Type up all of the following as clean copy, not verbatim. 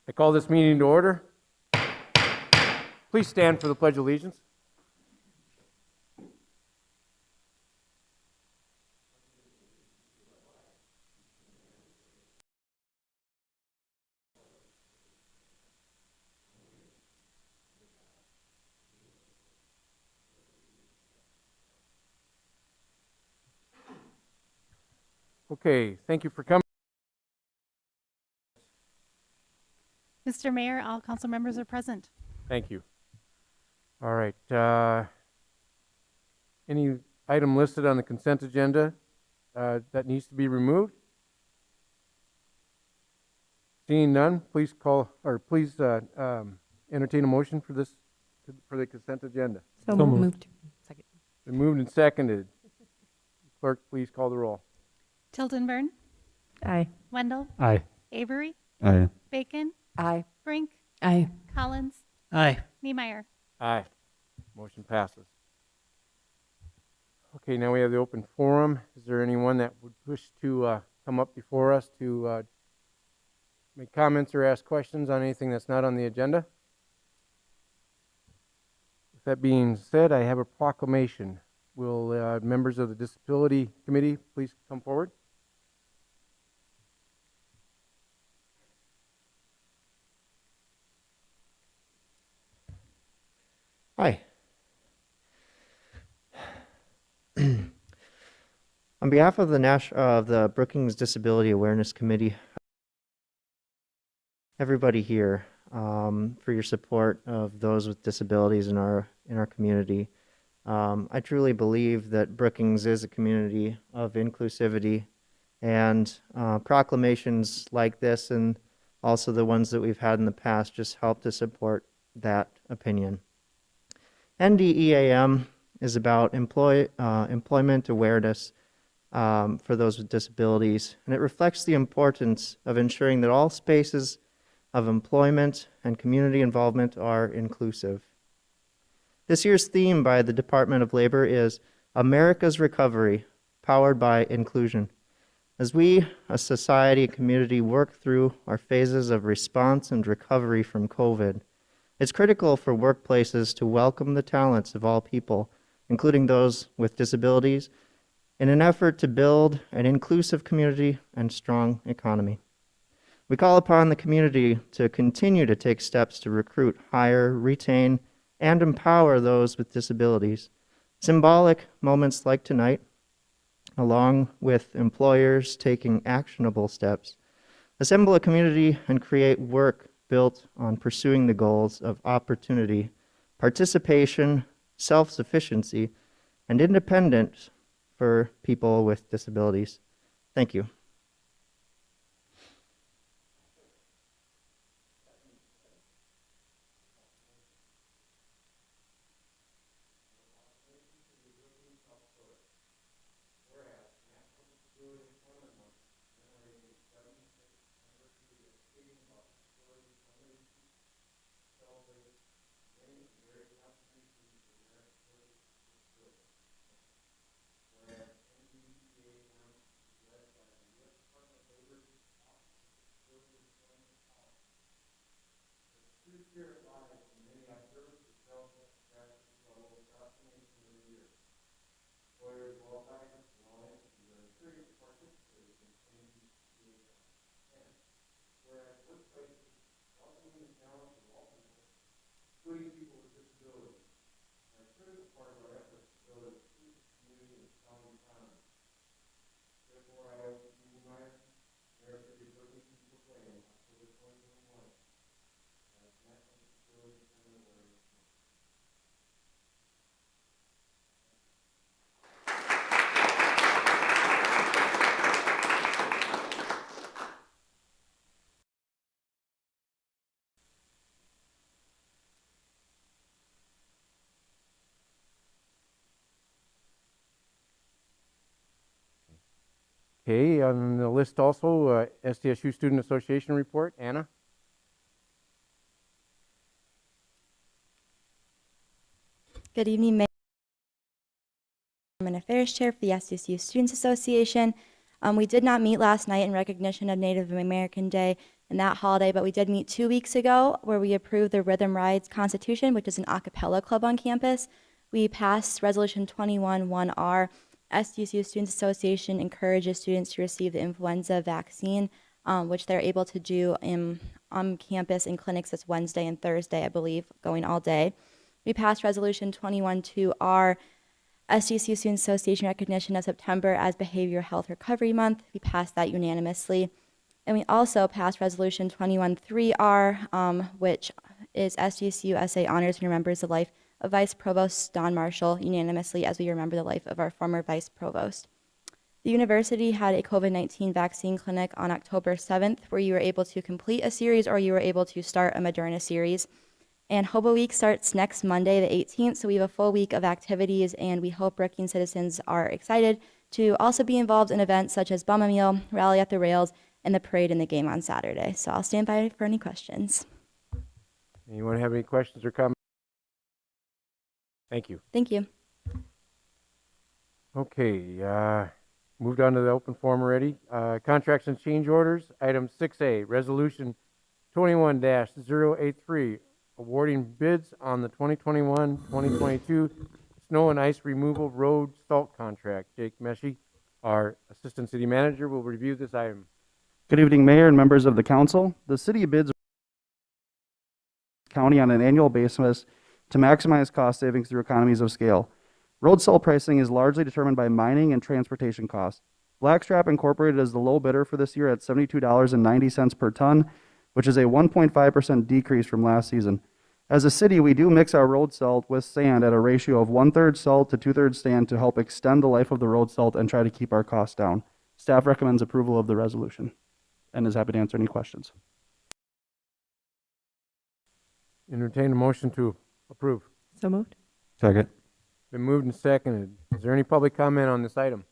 I call this meeting to order. Please stand for the Pledge of Allegiance. Okay, thank you for coming. Mr. Mayor, all council members are present. Thank you. All right. Any item listed on the consent agenda that needs to be removed? Seeing none, please entertain a motion for this for the consent agenda. So moved. Second. Been moved and seconded. Clerk, please call the roll. Tildenburn, Aye. Wendell, Aye. Avery, Aye. Bacon, Aye. Rink, Aye. Collins, Aye. Niemeyer. Aye. Motion passes. Okay, now we have the open forum. Is there anyone that would wish to come up before us to make comments or ask questions on anything that's not on the agenda? With that being said, I have a proclamation. Will members of the Disability Committee please come forward? Hi. On behalf of the Brookings Disability Awareness Committee, everybody here, for your support of those with disabilities in our community. I truly believe that Brookings is a community of inclusivity, and proclamations like this and also the ones that we've had in the past just help to support that opinion. NDEAM is about employment awareness for those with disabilities, and it reflects the importance of ensuring that all spaces of employment and community involvement are inclusive. This year's theme by the Department of Labor is America's Recovery, Powered by Inclusion. As we, a society and community, work through our phases of response and recovery from COVID, it's critical for workplaces to welcome the talents of all people, including those with disabilities, in an effort to build an inclusive community and strong economy. We call upon the community to continue to take steps to recruit, hire, retain, and empower those with disabilities. Symbolic moments like tonight, along with employers taking actionable steps, assemble a community and create work built on pursuing the goals of opportunity, participation, self-sufficiency, and independence for people with disabilities. Thank you. Okay, on the list also, SDSU Student Association report. Anna? Good evening, Mayor. I'm Affairs Chair for the SDSU Students Association. We did not meet last night in recognition of Native American Day and that holiday, but we did meet 2 weeks ago where we approved the Rhythm Rides Constitution, which is an a cappella club on campus. We passed Resolution 21-1R. SDSU Students Association encourages students to receive the influenza vaccine, which they're able to do on campus in clinics this Wednesday and Thursday, I believe, going all day. We passed Resolution 21-2R, SDCU Student Association recognition of September as Behavioral Health Recovery Month. We passed that unanimously. And we also passed Resolution 21-3R, which is SDSU SA honors and remembers the life of Vice Provost Don Marshall unanimously as we remember the life of our former Vice Provost. The university had a COVID-19 vaccine clinic on October 7th where you were able to complete a series or you were able to start a Moderna series. And Hobo Week starts next Monday, the 18th, so we have a full week of activities, and we hope Brookings citizens are excited to also be involved in events such as Bum a Meal, Rally at the Rails, and the parade and the game on Saturday. So I'll stand by for any questions. Anyone have any questions or comments? Thank you. Thank you. Okay, moved on to the open forum already. Contracts and change orders. Item 6A, Resolution 21-083, awarding bids on the 2021-2022 snow and ice removal road salt contract. Jake Meshi, our Assistant City Manager, will review this item. Good evening, Mayor and members of the council. The city bids county on an annual basis to maximize cost savings through economies of scale. Road salt pricing is largely determined by mining and transportation costs. Blackstrap Incorporated is the low bidder for this year at $72.90 per ton, which is a 1.5% decrease from last season. As a city, we do mix our road salt with sand at a ratio of 1/3 salt to 2/3 sand to help extend the life of the road salt and try to keep our costs down. Staff recommends approval of the resolution and is happy to answer any questions. Entertain a motion to approve. So moved. Second. Been moved and seconded. Is there any public comment on this item?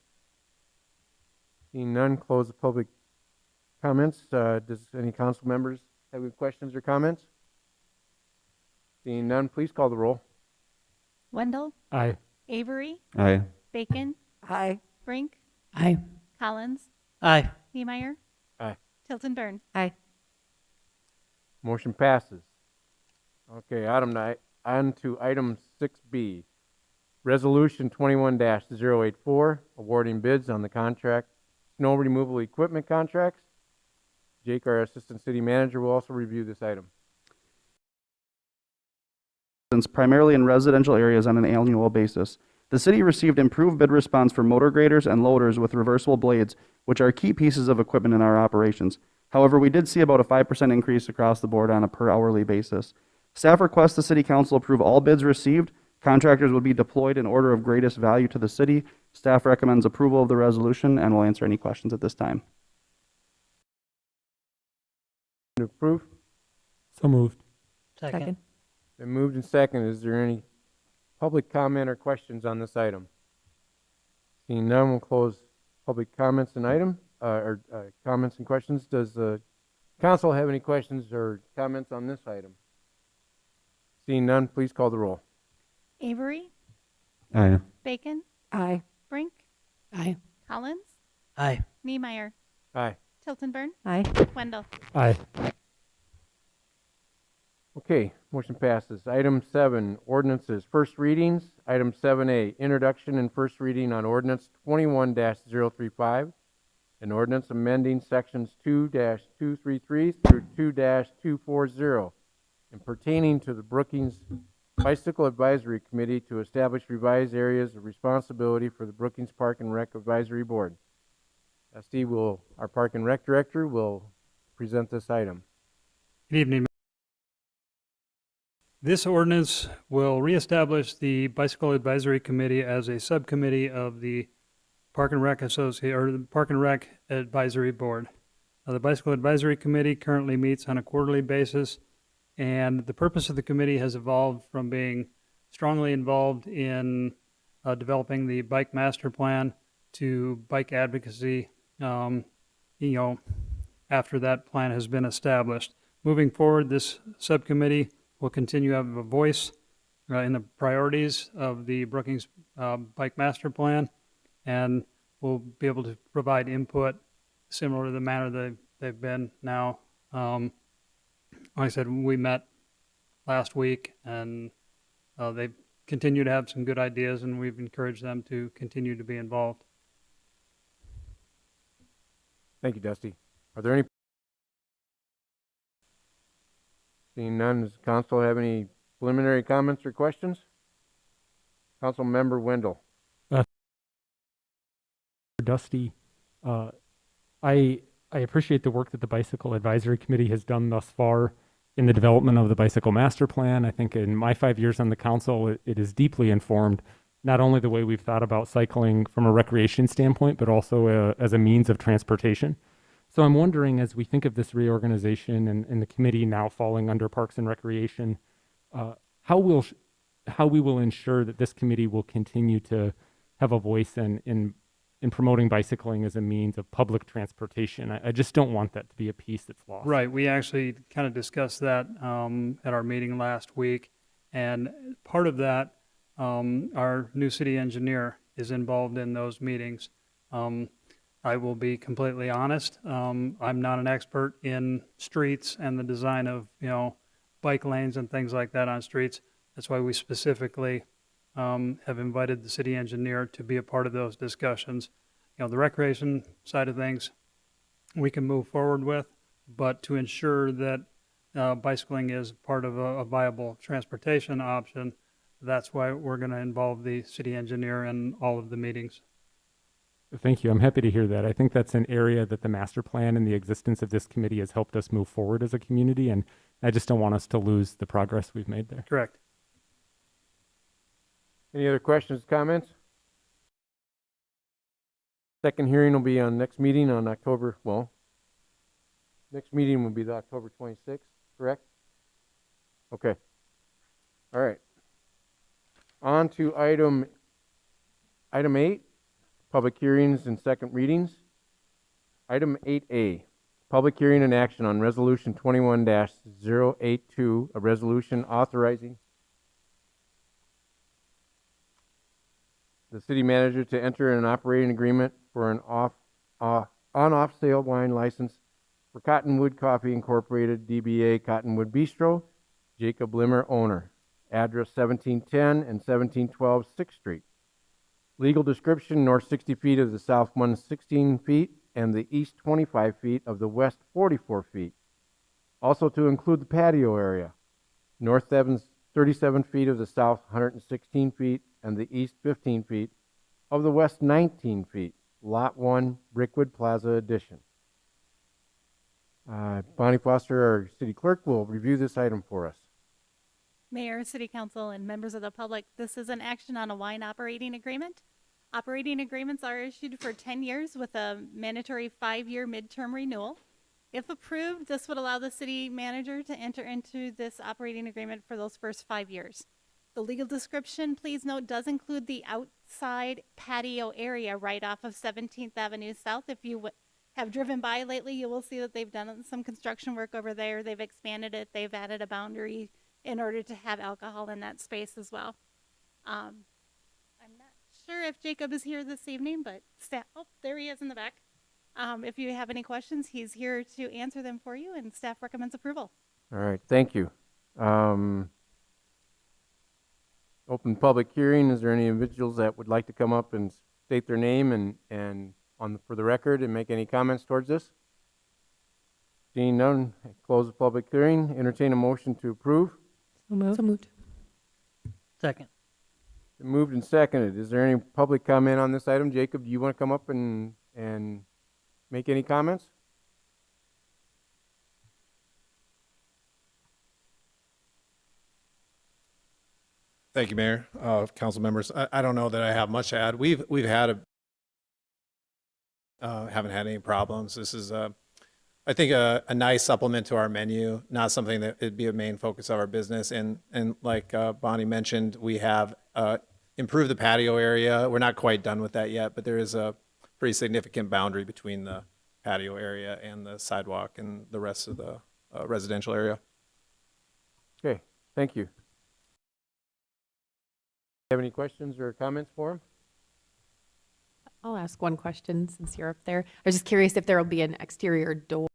Seeing none, close the public comments. Does any council members have any questions or comments? Seeing none, please call the roll. Wendell, Aye. Avery, Aye. Bacon, Aye. Rink, Aye. Collins, Aye. Niemeyer, Aye. Tilton Burn. Aye. Motion passes. Okay, on to item 6B. Resolution 21-084, awarding bids on the contract, snow removal equipment contracts. Jake, our Assistant City Manager, will also review this item. Primarily in residential areas on an annual basis. The city received improved bid response for motor graders and loaders with reversible blades, which are key pieces of equipment in our operations. However, we did see about a 5% increase across the board on a per hourly basis. Staff requests the City Council approve all bids received. Contractors will be deployed in order of greatest value to the city. Staff recommends approval of the resolution and will answer any questions at this time. To approve? So moved. Second. Been moved and seconded. Is there any public comment or questions on this item? Seeing none, we'll close public comments and comments and questions. Does the council have any questions or comments on this item? Seeing none, please call the roll. Avery, Aye. Bacon, Aye. Brink, Aye. Collins, Aye. Niemeyer, Aye. Tilton Burn, Aye. Wendell. Aye. Okay, motion passes. Item 7, ordinances, first readings. Item 7A, introduction and first reading on ordinance 21-035, an ordinance amending sections 2-233 through 2-240 and pertaining to the Brookings Bicycle Advisory Committee to establish revised areas of responsibility for the Brookings Park and Rec Advisory Board. Our Park and Rec Director, will present this item. Good evening. This ordinance will reestablish the Bicycle Advisory Committee as a subcommittee of the Park and Rec Advisory Board. The Bicycle Advisory Committee currently meets on a quarterly basis, and the purpose of the committee has evolved from being strongly involved in developing the bike master plan to bike advocacy, after that plan has been established. Moving forward, this subcommittee will continue to have a voice in the priorities of the Brookings Bike Master Plan, and will be able to provide input similar to the manner that they've been now Like I said, we met last week, and they continue to have some good ideas, and we've encouraged them to continue to be involved. Thank you, Dusty. Are there any? Seeing none, does council have any preliminary comments or questions? Council Member Wendell. Dusty, I appreciate the work that the Bicycle Advisory Committee has done thus far in the development of the Bicycle Master Plan. I think in my 5 years on the council, it is deeply informed not only the way we've thought about cycling from a recreation standpoint, but also as a means of transportation. So I'm wondering, as we think of this reorganization and the committee now falling under Parks and Recreation, how we will ensure that this committee will continue to have a voice in promoting bicycling as a means of public transportation. I just don't want that to be a piece that's lost. Right. We actually kind of discussed that at our meeting last week. And part of that, our new city engineer is involved in those meetings. I will be completely honest. I'm not an expert in streets and the design of, bike lanes and things like that on streets. That's why we specifically have invited the city engineer to be a part of those discussions. The recreation side of things we can move forward with, but to ensure that bicycling is part of a viable transportation option, that's why we're going to involve the city engineer in all of the meetings. Thank you. I'm happy to hear that. I think that's an area that the master plan and the existence of this committee has helped us move forward as a community, and I just don't want us to lose the progress we've made there. Correct. Any other questions, comments? Second hearing will be on next meeting on next meeting will be the October 26th, correct? Okay. All right. On to item 8, public hearings and second readings. Item 8A, public hearing and action on resolution 21-082, a resolution authorizing the city manager to enter an operating agreement for an on-off sale wine license for Cottonwood Coffee Incorporated, DBA Cottonwood Bistro, Jacob Limmer, owner. Address 1710 and 1712 6th Street. Legal description: north 60 feet of the south 116 feet and the east 25 feet of the west 44 feet. Also to include the patio area. North 37 feet of the south 116 feet and the east 15 feet of the west 19 feet. Lot 1, Brickwood Plaza Addition. Bonnie Foster, our city clerk, will review this item for us. Mayor, City Council, and members of the public, this is an action on a wine operating agreement. Operating agreements are issued for 10 years with a mandatory 5-year midterm renewal. If approved, this would allow the city manager to enter into this operating agreement for those first 5 years. The legal description, please note, does include the outside patio area right off of 17th Avenue South. If you have driven by lately, you will see that they've done some construction work over there. They've expanded it. They've added a boundary in order to have alcohol in that space as well. I'm not sure if Jacob is here this evening, but there he is in the back. If you have any questions, he's here to answer them for you, and staff recommends approval. All right, thank you. Open public hearing. Is there any individuals that would like to come up and state their name and for the record and make any comments towards this? Seeing none, close the public hearing. Entertain a motion to approve. So moved. Second. Been moved and seconded. Is there any public comment on this item? Jacob, do you want to come up and make any comments? Thank you, Mayor, council members. I don't know that I have much to add. We've had haven't had any problems. This is I think a nice supplement to our menu, not something that it'd be a main focus of our business. And like Bonnie mentioned, we have improved the patio area. We're not quite done with that yet, but there is a pretty significant boundary between the patio area and the sidewalk and the rest of the residential area. Okay, thank you. Have any questions or comments for him? I'll ask one question since you're up there. I was just curious if there will be an exterior door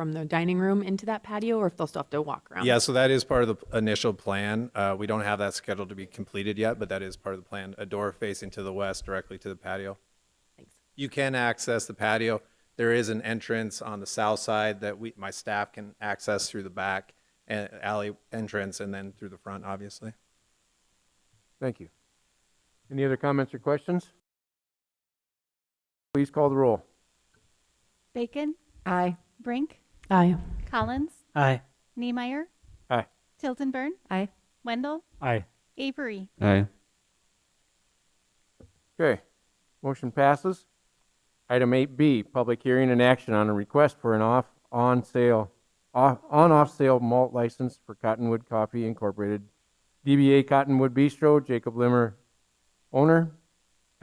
from the dining room into that patio, or if they'll still have to walk around? Yeah, so that is part of the initial plan. We don't have that scheduled to be completed yet, but that is part of the plan. A door facing to the west directly to the patio. Thanks. You can access the patio. There is an entrance on the south side that my staff can access through the back alley entrance and then through the front, obviously. Thank you. Any other comments or questions? Please call the roll. Bacon, Aye. Brink, Aye. Collins, Aye. Niemeyer, Aye. Tiltonburn, Aye. Wendell, Aye. Avery. Aye. Okay, motion passes. Item 8B, public hearing and action on a request for an on-off-sale malt license for Cottonwood Coffee Incorporated, DBA Cottonwood Bistro, Jacob Limmer, owner,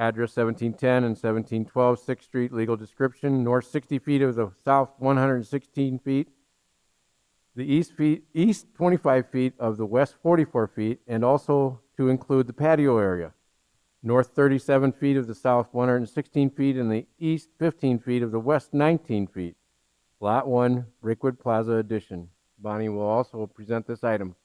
address 1710 and 1712 6th Street, legal description, north 60 feet of the south 116 feet, the east 25 feet of the west 44 feet, and also to include the patio area. North 37 feet of the south 116 feet, and the east 15 feet of the west 19 feet. Lot 1, Brickwood Plaza Addition. Bonnie will also present this item.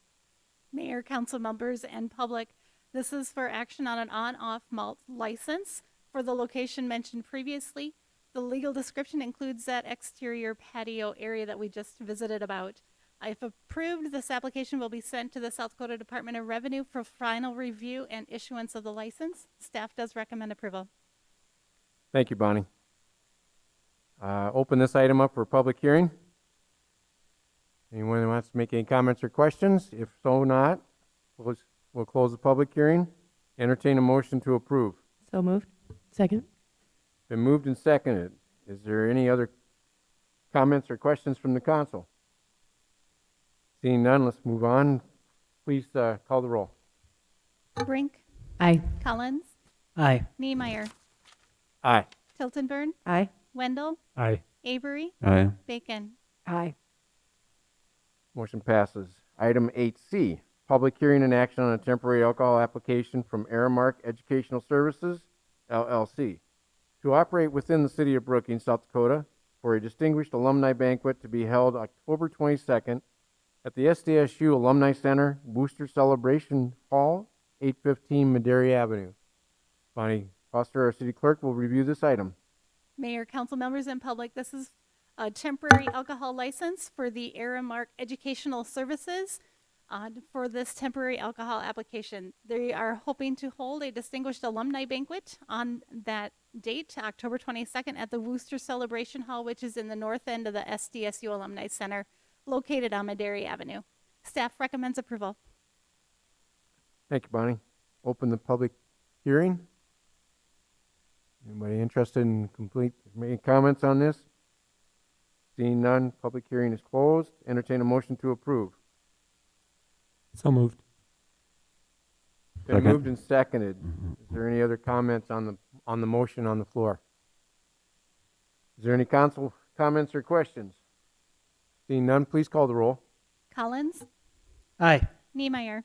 Mayor, council members, and public, this is for action on an on-off malt license for the location mentioned previously. The legal description includes that exterior patio area that we just visited about. If approved, this application will be sent to the South Dakota Department of Revenue for final review and issuance of the license. Staff does recommend approval. Thank you, Bonnie. Open this item up for public hearing. Anyone who wants to make any comments or questions? If so not, we'll close the public hearing. Entertain a motion to approve. So moved. Second. Been moved and seconded. Is there any other comments or questions from the council? Seeing none, let's move on. Please call the roll. Brink, Aye. Collins, Aye. Niemeyer, Aye. Tiltonburn, Aye. Wendell, Aye. Avery, Aye. Bacon. Aye. Motion passes. Item 8C, public hearing and action on a temporary alcohol application from Aramark Educational Services, LLC, to operate within the city of Brookings, South Dakota, for a distinguished alumni banquet to be held October 22nd at the SDSU Alumni Center, Booster Celebration Hall, 815 Madera Avenue. Bonnie Foster, our city clerk, will review this item. Mayor, council members, and public, this is a temporary alcohol license for the Aramark Educational Services for this temporary alcohol application. They are hoping to hold a distinguished alumni banquet on that date, October 22nd, at the Wooster Celebration Hall, which is in the north end of the SDSU Alumni Center, located on Madera Avenue. Staff recommends approval. Thank you, Bonnie. Open the public hearing. Anybody interested in making comments on this? Seeing none, public hearing is closed. Entertain a motion to approve. So moved. Been Second. moved and seconded. Is there any other comments on the motion on the floor? Is there any council comments or questions? Seeing none, please call the roll. Collins, Aye. Niemeyer,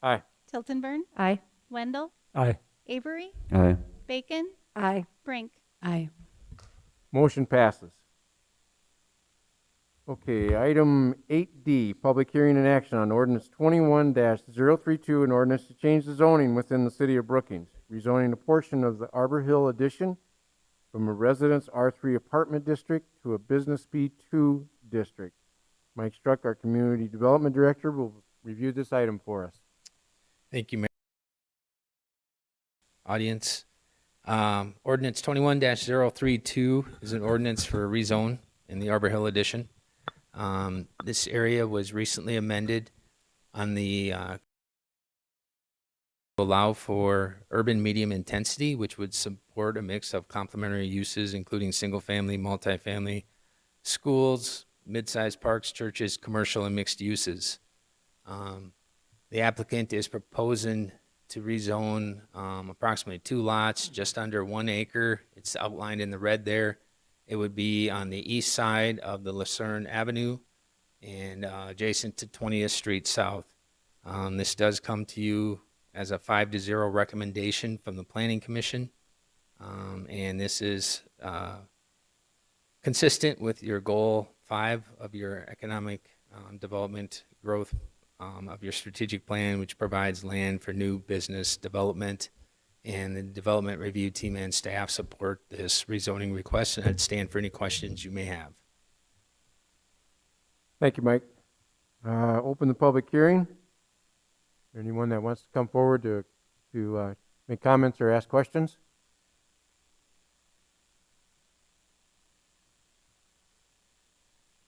Aye. Tiltonburn, Aye. Wendell, Aye. Avery, Aye. Bacon, Aye. Brink. Aye. Motion passes. Okay, item 8D, public hearing and action on ordinance 21-032, an ordinance to change the zoning within the city of Brookings, rezoning a portion of the Arbor Hill addition from a residence R3 apartment district to a business B2 district. Mike Struck, our community development director, will review this item for us. Thank you, Mayor. Audience. Ordinance 21-032 is an ordinance for a rezone in the Arbor Hill addition. This area was recently amended on the to allow for urban medium intensity, which would support a mix of complementary uses, including single-family, multifamily, schools, mid-sized parks, churches, commercial, and mixed uses. The applicant is proposing to rezone approximately 2 lots, just under 1 acre. It's outlined in the red there. It would be on the east side of the Larson Avenue and adjacent to 20th Street South. This does come to you as a 5-0 recommendation from the Planning Commission. And this is consistent with your goal 5 of your economic development growth of your strategic plan, which provides land for new business development. And the development review team and staff support this rezoning request, and I'd stand for any questions you may have. Thank you, Mike. Open the public hearing. Anyone that wants to come forward to make comments or ask questions?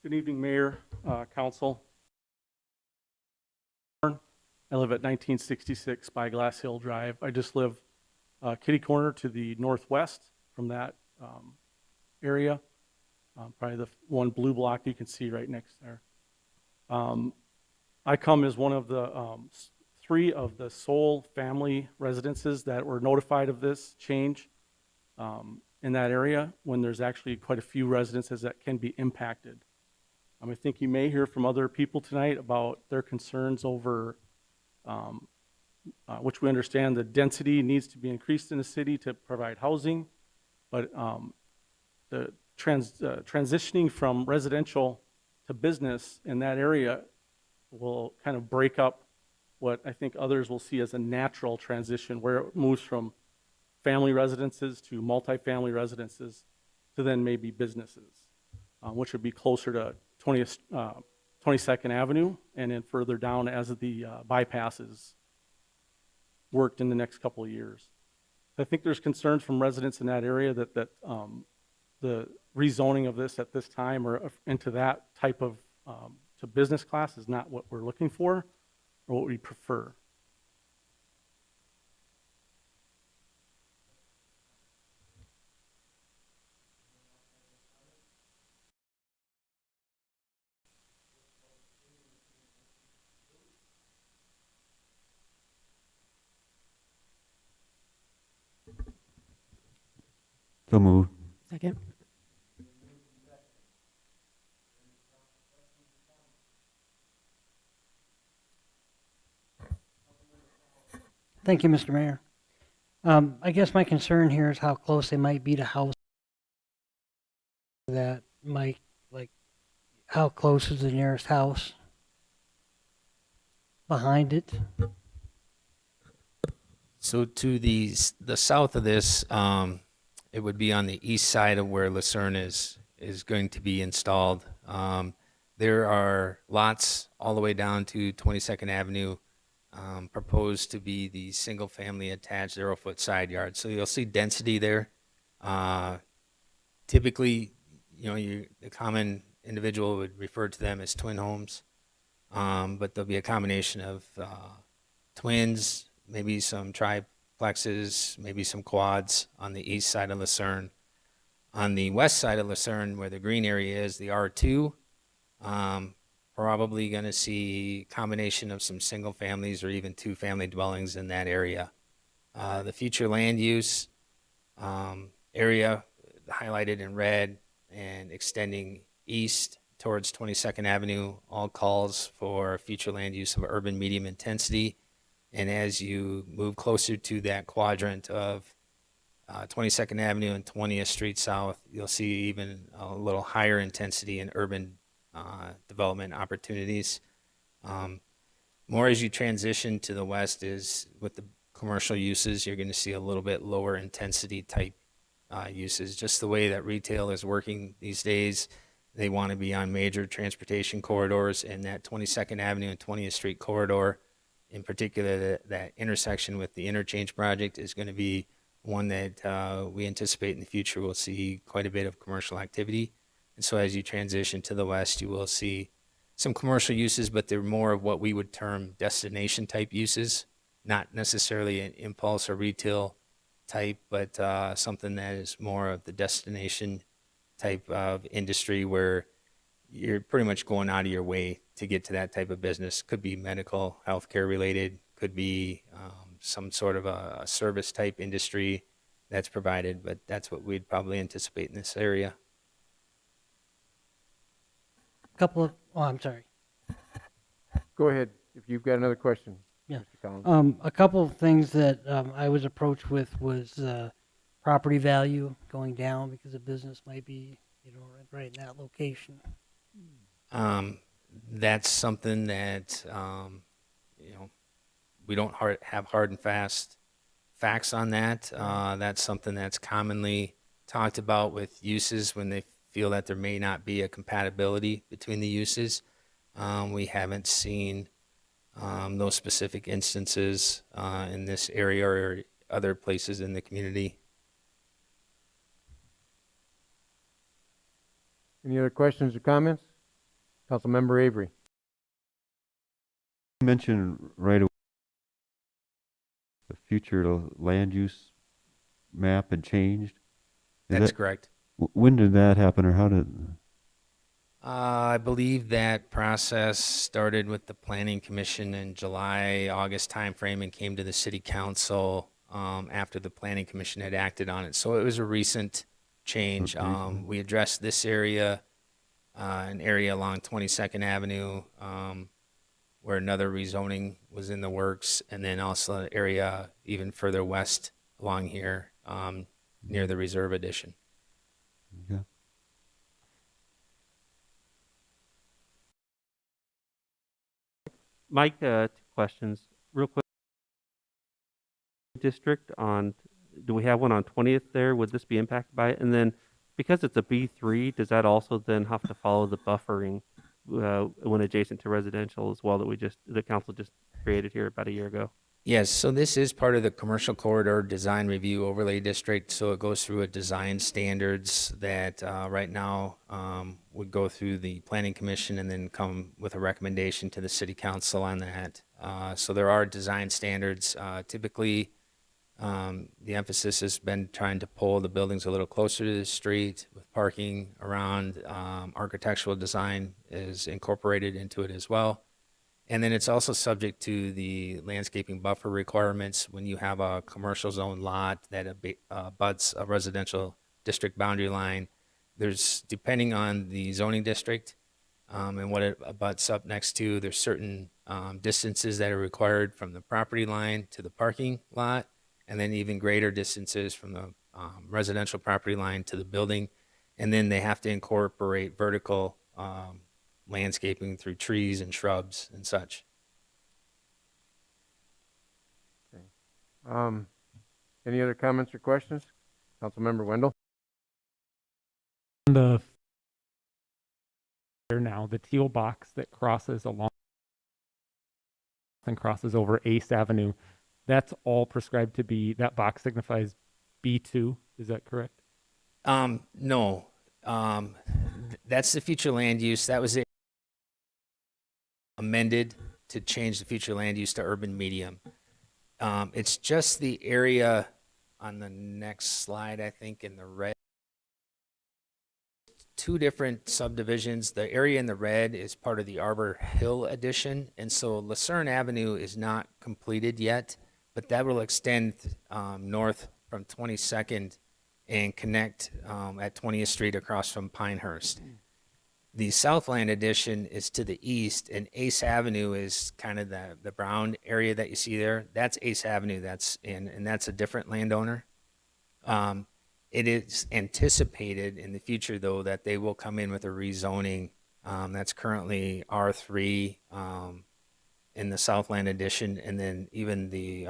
Good evening, Mayor, Council. I live at 1966 Spyglass Hill Drive. I just live kitty corner to the northwest from that area. Probably the one blue block you can see right next there. I come as one of the 3 of the sole family residences that were notified of this change in that area, when there's actually quite a few residences that can be impacted. I think you may hear from other people tonight about their concerns over, which we understand the density needs to be increased in the city to provide housing, but the transitioning from residential to business in that area will kind of break up what I think others will see as a natural transition, where it moves from family residences to multifamily residences to then maybe businesses, which would be closer to 22nd Avenue and then further down as the bypasses worked in the next couple of years. I think there's concerns from residents in that area that the rezoning of this at this time or into that type of to business class is not what we're looking for or what we prefer. So moved. Second. Thank you, Mr. Mayor. I guess my concern here is how close they might be to house that might, like, how close is the nearest house behind it? So to the south of this, it would be on the east side of where Larson is going to be installed. There are lots all the way down to 22nd Avenue proposed to be the single-family attached 0-foot side yard. So you'll see density there. Typically, the common individual would refer to them as twin homes, but there'll be a combination of twins, maybe some triplexes, maybe some quads on the east side of Larson. On the west side of Larson, where the green area is, the R2, probably going to see a combination of some single families or even 2-family dwellings in that area. The future land use area highlighted in red and extending east towards 22nd Avenue all calls for future land use of urban medium intensity. And as you move closer to that quadrant of 22nd Avenue and 20th Street South, you'll see even a little higher intensity in urban development opportunities. More as you transition to the west is with the commercial uses, you're going to see a little bit lower intensity type uses. Just the way that retail is working these days, they want to be on major transportation corridors, and that 22nd Avenue and 20th Street corridor, in particular, that intersection with the interchange project is going to be one that we anticipate in the future will see quite a bit of commercial activity. And so as you transition to the west, you will see some commercial uses, but they're more of what we would term destination type uses, not necessarily an impulse or retail type, but something that is more of the destination type of industry where you're pretty much going out of your way to get to that type of business. Could be medical, healthcare related, could be some sort of a service type industry that's provided, but that's what we'd probably anticipate in this area. I'm sorry. Go ahead, if you've got another question. Yeah. Mr. Collins. A couple of things that I was approached with was property value going down because a business might be right in that location. That's something that, we don't have hard and fast facts on that. That's something that's commonly talked about with uses when they feel that there may not be a compatibility between the uses. We haven't seen those specific instances in this area or other places in the community. Any other questions or comments? Councilmember Avery. You mentioned right away the future land use map had changed. That's correct. When did that happen, or how did? I believe that process started with the Planning Commission in July, August timeframe and came to the City Council after the Planning Commission had acted on it. So it was a recent change. We addressed this area, an area along 22nd Avenue where another rezoning was in the works, and then also an area even further west along here near the Reserve Addition. Yeah. Mike, 2 questions. Real quick. District on, do we have one on 20th there? Would this be impacted by it? And then because it's a B3, does that also then have to follow the buffering when adjacent to residential as well that the council just created here about a year ago? Yes, so this is part of the Commercial Corridor Design Review Overlay District, so it goes through a design standards that right now would go through the Planning Commission and then come with a recommendation to the City Council on that. So there are design standards. Typically, the emphasis has been trying to pull the buildings a little closer to the street with parking around. Architectural design is incorporated into it as well. And then it's also subject to the landscaping buffer requirements when you have a commercial zone lot that abuts a residential district boundary line. There's, depending on the zoning district and what it abuts up next to, there's certain distances that are required from the property line to the parking lot, and then even greater distances from the residential property line to the building. And then they have to incorporate vertical landscaping through trees and shrubs and such. Any other comments or questions? Councilmember Wendell. The now the teal box that crosses along and crosses over Ace Avenue, that's all prescribed to be, that box signifies B2. Is that correct? No. That's the future land use. That was amended to change the future land use to urban medium. It's just the area on the next slide, I think, in the red. 2 different subdivisions. The area in the red is part of the Arbor Hill addition, and so Lucerne Avenue is not completed yet, but that will extend north from 22nd and connect at 20th Street across from Pinehurst. The Southland addition is to the east, and Ace Avenue is kind of the brown area that you see there. That's Ace Avenue. And that's a different landowner. It is anticipated in the future, though, that they will come in with a rezoning that's currently R3 in the Southland addition, and then even the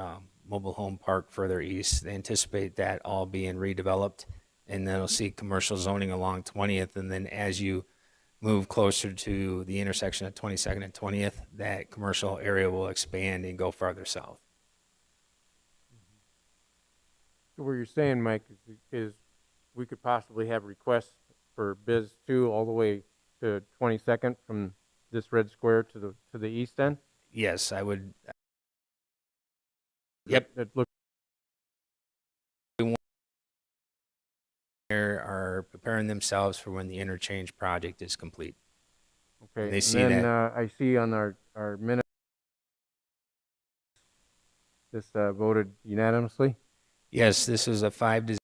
mobile home park further east. They anticipate that all being redeveloped, and then it'll see commercial zoning along 20th, and then as you move closer to the intersection of 22nd and 20th, that commercial area will expand and go farther south. So what you're saying, Mike, is we could possibly have requests for Biz 2 all the way to 22nd from this red square to the east end? Yes, I would. Yep. Are preparing themselves for when the interchange project is complete. Okay. They see and then, that. I see on our minutes this voted unanimously. Yes, this is a 5-0.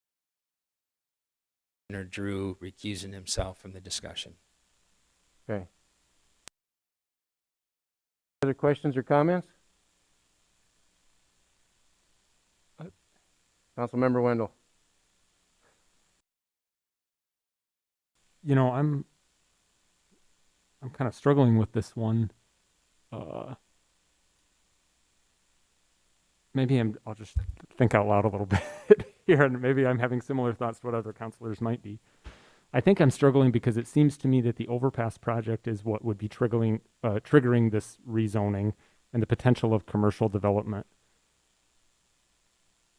Drew recusing himself from the discussion. Okay. Other questions or comments? Councilmember Wendell. I'm kind of struggling with this one. Maybe I'll just think out loud a little bit here, and maybe I'm having similar thoughts to what other counselors might be. I think I'm struggling because it seems to me that the overpass project is what would be triggering this rezoning and the potential of commercial development.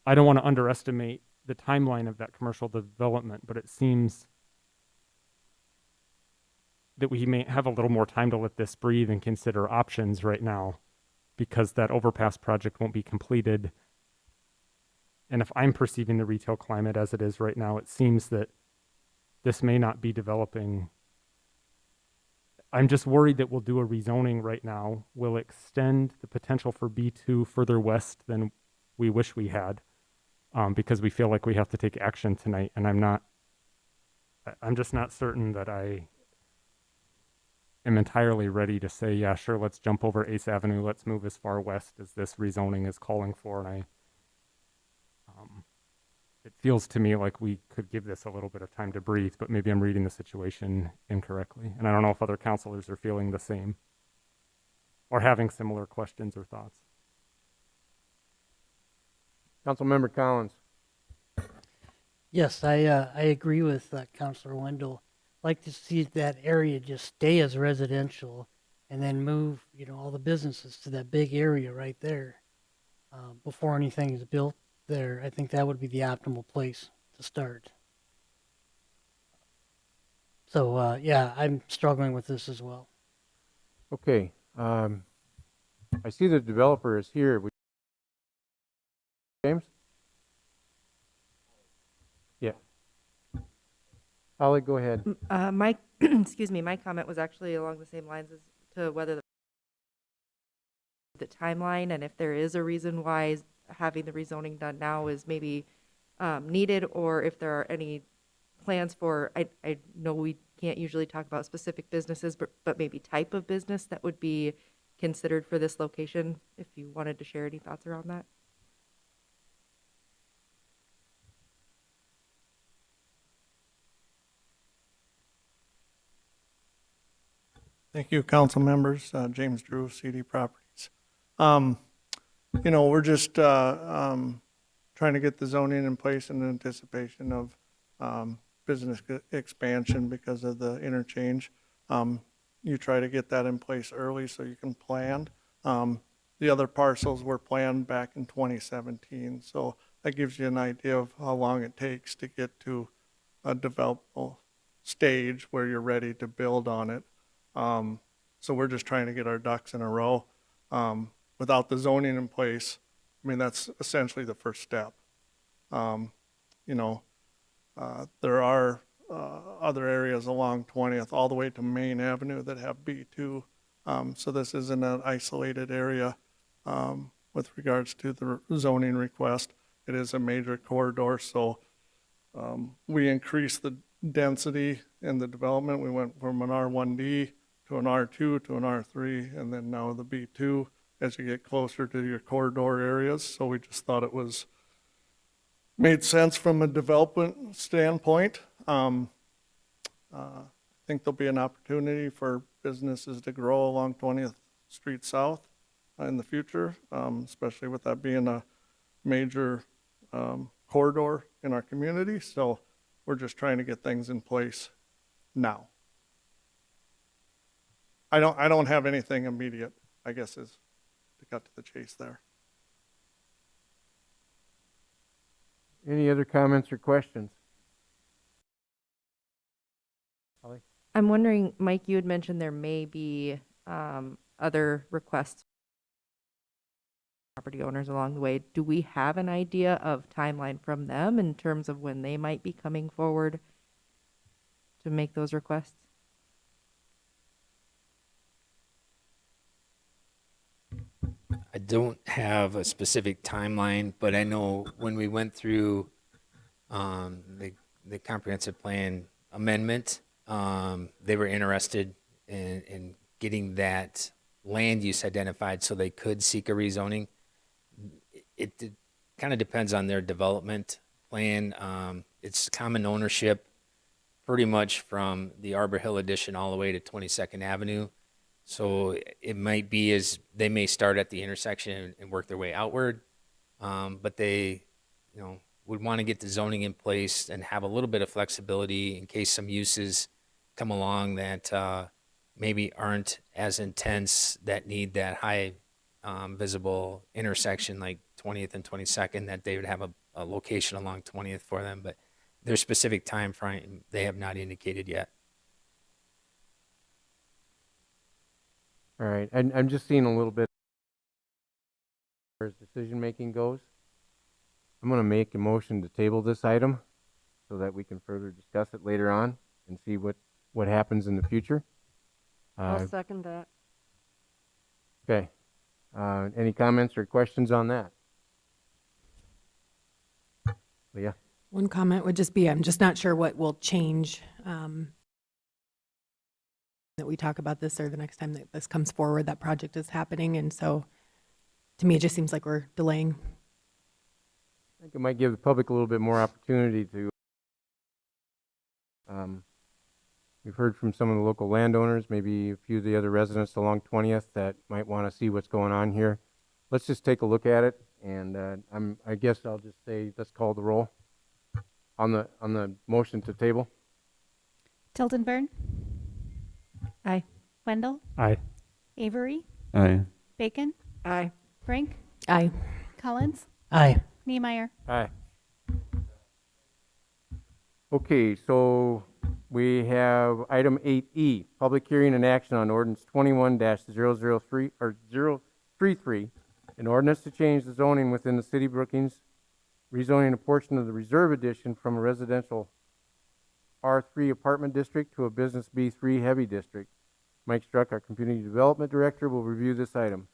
I don't want to underestimate the timeline of that commercial development, but it seems that we may have a little more time to let this breathe and consider options right now, because that overpass project won't be completed. And if I'm perceiving the retail climate as it is right now, it seems that this may not be developing. I'm just worried that we'll do a rezoning right now. We'll extend the potential for B2 further west than we wish we had, because we feel like we have to take action tonight. And I'm just not certain that I am entirely ready to say, yeah, sure, let's jump over Ace Avenue. Let's move as far west as this rezoning is calling for. And it feels to me like we could give this a little bit of time to breathe, but maybe I'm reading the situation incorrectly. And I don't know if other counselors are feeling the same or having similar questions or thoughts. Councilmember Collins. Yes, I agree with Councilor Wendell. Like to see that area just stay as residential and then move, all the businesses to that big area right there before anything is built there. I think that would be the optimal place to start. So, yeah, I'm struggling with this as well. Okay. I see the developer is here. James? Yeah. Holly, go ahead. My excuse me, my comment was actually along the same lines as to whether the timeline and if there is a reason why having the rezoning done now is maybe needed, or if there are any plans for, I know we can't usually talk about specific businesses, but maybe type of business that would be considered for this location, if you wanted to share any thoughts around that. Thank you, council members. James Drew, CD Properties. We're just trying to get the zoning in place in anticipation of business expansion because of the interchange. You try to get that in place early so you can plan. The other parcels were planned back in 2017, so that gives you an idea of how long it takes to get to a developable stage where you're ready to build on it. So we're just trying to get our ducks in a row. Without the zoning in place, that's essentially the first step. There are other areas along 20th all the way to Main Avenue that have B2. So this isn't an isolated area with regards to the zoning request. It is a major corridor, so we increased the density in the development. We went from an R1D to an R2 to an R3, and then now the B2 as you get closer to your corridor areas. So we just thought it made sense from a development standpoint. I think there'll be an opportunity for businesses to grow along 20th Street South in the future, especially with that being a major corridor in our community. So we're just trying to get things in place now. I don't have anything immediate, I guess, is to cut to the chase there. Any other comments or questions? Holly? I'm wondering, Mike, you had mentioned there may be other requests from property owners along the way. Do we have an idea of timeline from them in terms of when they might be coming forward to make those requests? I don't have a specific timeline, but I know when we went through the comprehensive plan amendment, they were interested in getting that land use identified so they could seek a rezoning. It kind of depends on their development plan. It's common ownership pretty much from the Arbor Hill addition all the way to 22nd Avenue. So it might be as they may start at the intersection and work their way outward, but they, would want to get the zoning in place and have a little bit of flexibility in case some uses come along that maybe aren't as intense, that need that high visible intersection like 20th and 22nd, that they would have a location along 20th for them. But their specific time frame they have not indicated yet. All right, I'm just seeing a little bit as far as decision-making goes. I'm going to make a motion to table this item so that we can further discuss it later on and see what happens in the future. I'll second that. Okay. Any comments or questions on that? Leah? One comment would just be, I'm just not sure what will change that we talk about this or the next time that this comes forward, that project is happening. And so to me, it just seems like we're delaying. I think it might give the public a little bit more opportunity to, we've heard from some of the local landowners, maybe a few of the other residents along 20th that might want to see what's going on here. Let's just take a look at it, and I guess I'll just say, let's call the roll on the motion to table. Tildenburn. Aye. Wendell. Aye. Avery. Aye. Bacon. Aye. Rink. Aye. Collins. Aye. Niemeyer. Aye. Okay, so we have item 8E, public hearing and action on ordinance 21-003 or 033, an ordinance to change the zoning within the city of Brookings, rezoning a portion of the reserve edition from a residential R3 apartment district to a business B3 heavy district. Mike Struck, our community development director, will review this item.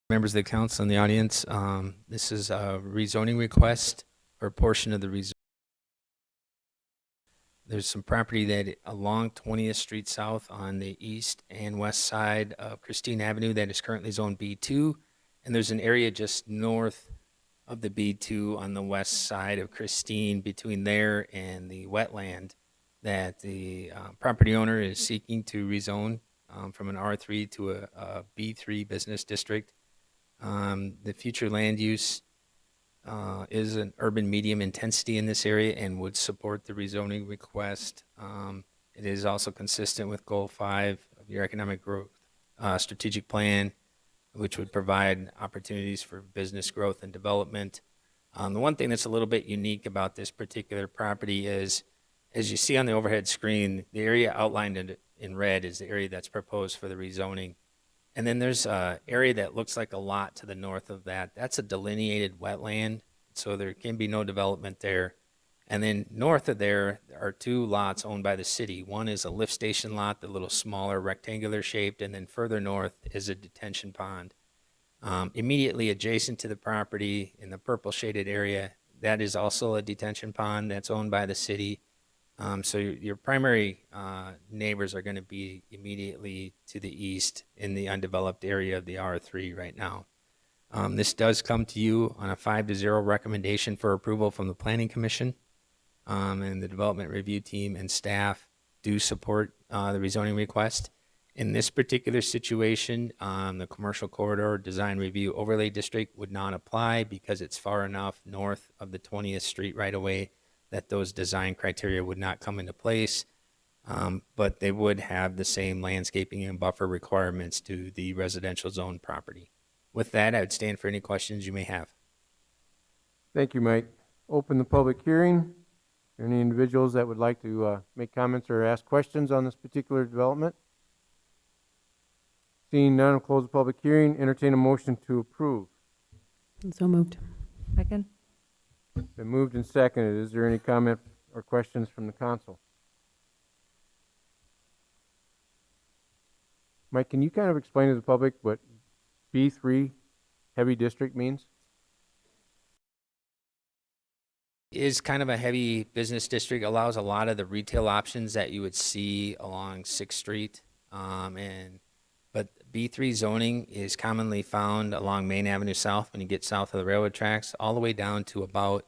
Members of the council and the audience, this is a rezoning request for a portion of the rezone. There's some property that along 20th Street South on the east and west side of Christine Avenue that is currently zoned B2, and there's an area just north of the B2 on the west side of Christine between there and the wetland that the property owner is seeking to rezone from an R3 to a B3 business district. The future land use is an urban medium intensity in this area and would support the rezoning request. It is also consistent with Goal 5 of your economic growth strategic plan, which would provide opportunities for business growth and development. The one thing that's a little bit unique about this particular property is, as you see on the overhead screen, the area outlined in red is the area that's proposed for the rezoning. And then there's an area that looks like a lot to the north of that. That's a delineated wetland, so there can be no development there. And then north of there are two lots owned by the city. One is a lift station lot, the little smaller rectangular shaped, and then further north is a detention pond. Immediately adjacent to the property in the purple shaded area, that is also a detention pond that's owned by the city. So your primary neighbors are going to be immediately to the east in the undeveloped area of the R3 right now. This does come to you on a 5-0 recommendation for approval from the Planning Commission, and the Development Review Team and staff do support the rezoning request. In this particular situation, the Commercial Corridor Design Review Overlay District would not apply because it's far enough north of the 20th Street right away that those design criteria would not come into place, but they would have the same landscaping and buffer requirements to the residential zone property. With that, I would stand for any questions you may have. Thank you, Mike. Open the public hearing. Any individuals that would like to make comments or ask questions on this particular development? Seeing none, I'll close the public hearing. Entertain a motion to approve. So moved. Second. Been moved and seconded. Is there any comment or questions from the council? Mike, can you kind of explain to the public what B3 heavy district means? Is kind of a heavy business district, allows a lot of the retail options that you would see along 6th Street. But B3 zoning is commonly found along Main Avenue South when you get south of the railroad tracks, all the way down to about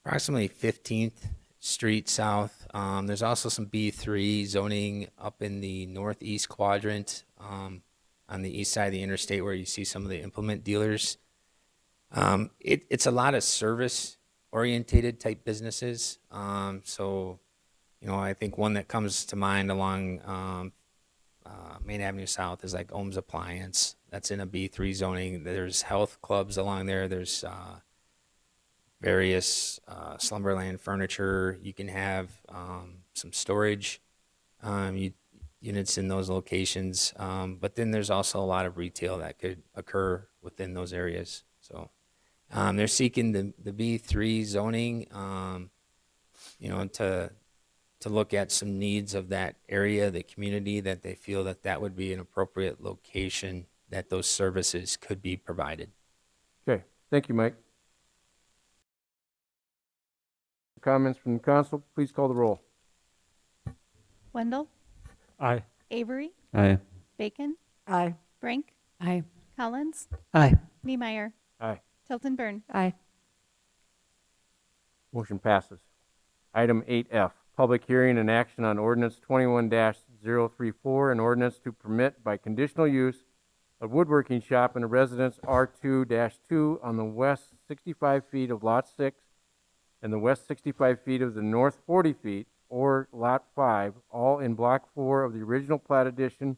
approximately 15th Street South. There's also some B3 zoning up in the northeast quadrant on the east side of the interstate where you see some of the implement dealers. It's a lot of service-orientated type businesses. So, you know, I think one that comes to mind along Main Avenue South is like Ohm's Appliance. That's in a B3 zoning. There's health clubs along there. There's various Slumberland furniture. You can have some storage units in those locations. But then there's also a lot of retail that could occur within those areas. So they're seeking the B3 zoning, you know, to look at some needs of that area, the community, that they feel that that would be an appropriate location that those services could be provided. Okay, thank you, Mike. Comments from the council, please call the roll. Wendell, Aye. Avery, Aye. Bacon, Aye. Brink, Aye. Collins, Aye. Niemeyer, Aye. Tilton Burn. Aye. Motion passes. Item 8F, public hearing and action on ordinance 21-034, an ordinance to permit by conditional use a woodworking shop in a residence R2-2 on the west 65 feet of Lot 6 and the west 65 feet of the north 40 feet, or Lot 5, all in Block 4 of the original plat edition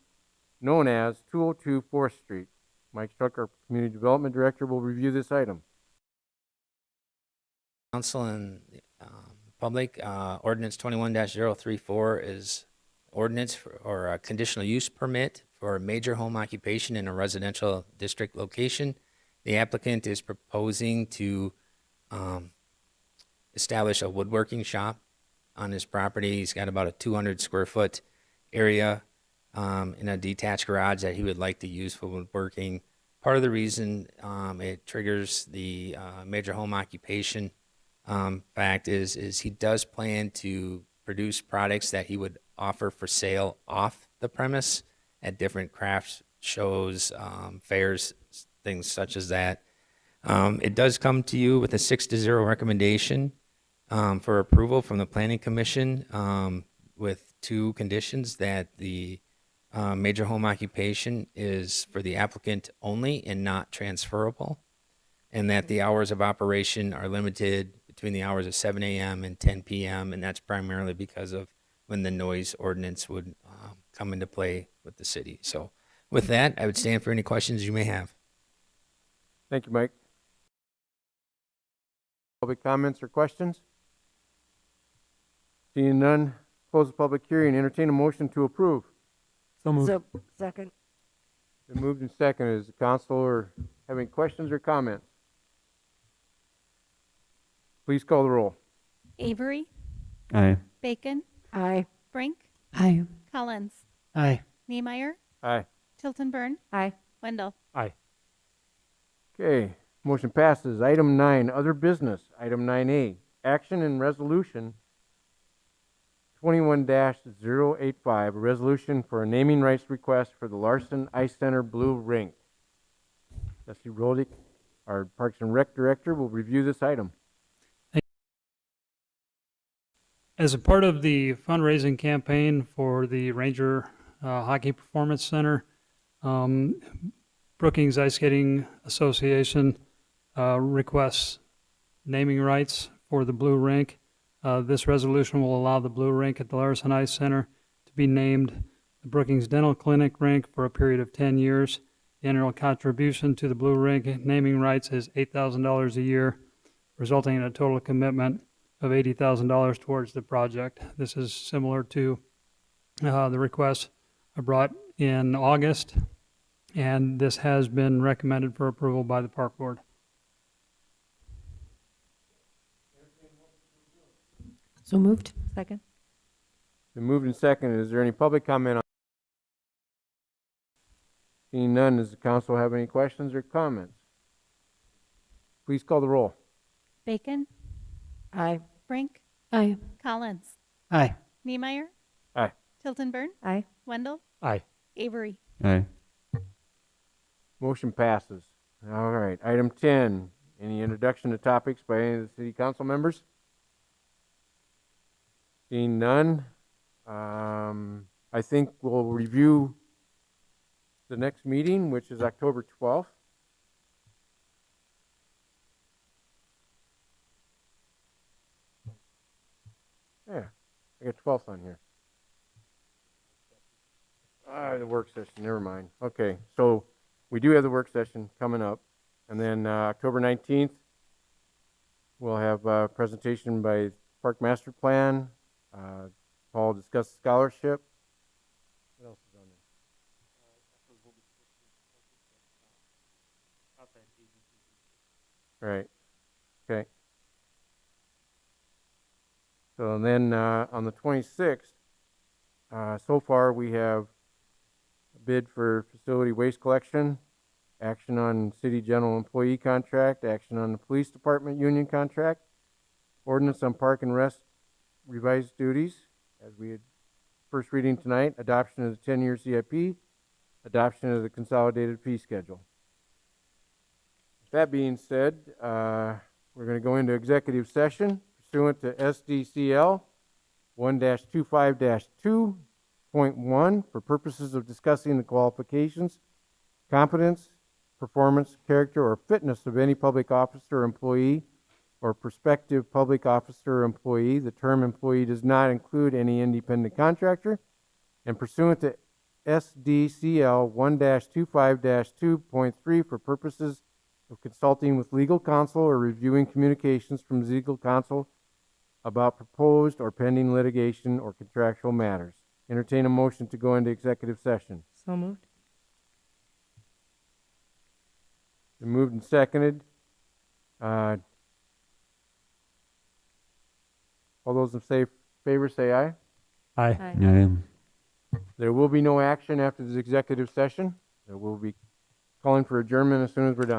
known as 202 4th Street. Mike Struck, our Community Development Director, will review this item. Council and public, ordinance 21-034 is ordinance or a conditional use permit for a major home occupation in a residential district location. The applicant is proposing to establish a woodworking shop on his property. He's got about a 200 square foot area in a detached garage that he would like to use for woodworking. Part of the reason it triggers the major home occupation fact is he does plan to produce products that he would offer for sale off the premise at different craft shows, fairs, things such as that. It does come to you with a 6-0 recommendation for approval from the Planning Commission with two conditions: that the major home occupation is for the applicant only and not transferable, and that the hours of operation are limited between the hours of 7 a.m. and 10 p.m., and that's primarily because of when the noise ordinance would come into play with the city. So with that, I would stand for any questions you may have. Thank you, Mike. Public comments or questions? Seeing none, close the public hearing. Entertain a motion to approve. So moved. So, second. Been moved and seconded. Does the council or have any questions or comments? Please call the roll. Avery, Aye. Bacon, Aye. Brink, Aye. Collins, Aye. Niemeyer, Aye. Tilton Burn, Aye. Wendell. Aye. Okay, motion passes. Item 9, other business. Item 9A, action and resolution 21-085, a resolution for a naming rights request for the Larson Ice Center Blue Rink. Trustee Rodiek, our Parks and Rec Director, will review this item. As a part of the fundraising campaign for the Ranger Hockey Performance Center, Brookings Ice Skating Association requests naming rights for the Blue Rink. This resolution will allow the Blue Rink at the Larson Ice Center to be named the Brookings Dental Clinic Rink for a period of 10 years. The annual contribution to the Blue Rink naming rights is $8,000 a year, resulting in a total commitment of $80,000 towards the project. This is similar to the request I brought in August, and this has been recommended for approval by the Park Board. So moved. Second. Been moved and seconded. Is there any public comment on? Seeing none, does the council have any questions or comments? Please call the roll. Bacon, Aye. Brink, Aye. Collins, Aye. Niemeyer, Aye. Tilton Burn, Aye. Wendell, Aye. Avery. Aye. Motion passes. All right, item 10, any introduction to topics by any of the city council members? Seeing none, I think we'll review the next meeting, which is October 12th. Yeah, I got 12th on here. The work session, never mind. Okay, so we do have the work session coming up. And then October 19th, we'll have a presentation by Park Master Plan. Paul discussed scholarship. What else is on there? Right. Okay. So then on the 26th, so far we have a bid for facility waste collection, action on city general employee contract, action on the police department union contract, ordinance on park and rest revised duties, as we had first reading tonight, adoption of the 10-year CIP, adoption of the consolidated fee schedule. With that being said, we're going to go into executive session pursuant to SDCL 1-25-2.1 for purposes of discussing the qualifications, competence, performance, character, or fitness of any public officer or employee or prospective public officer or employee. The term employee does not include any independent contractor. And pursuant to SDCL 1-25-2.3 for purposes of consulting with legal counsel or reviewing communications from legal counsel about proposed or pending litigation or contractual matters. Entertain a motion to go into executive session. So moved. Been moved and seconded. All those in favor say aye. Aye. Yeah. There will be no action after this executive session. There will be calling for adjournment as soon as we're done.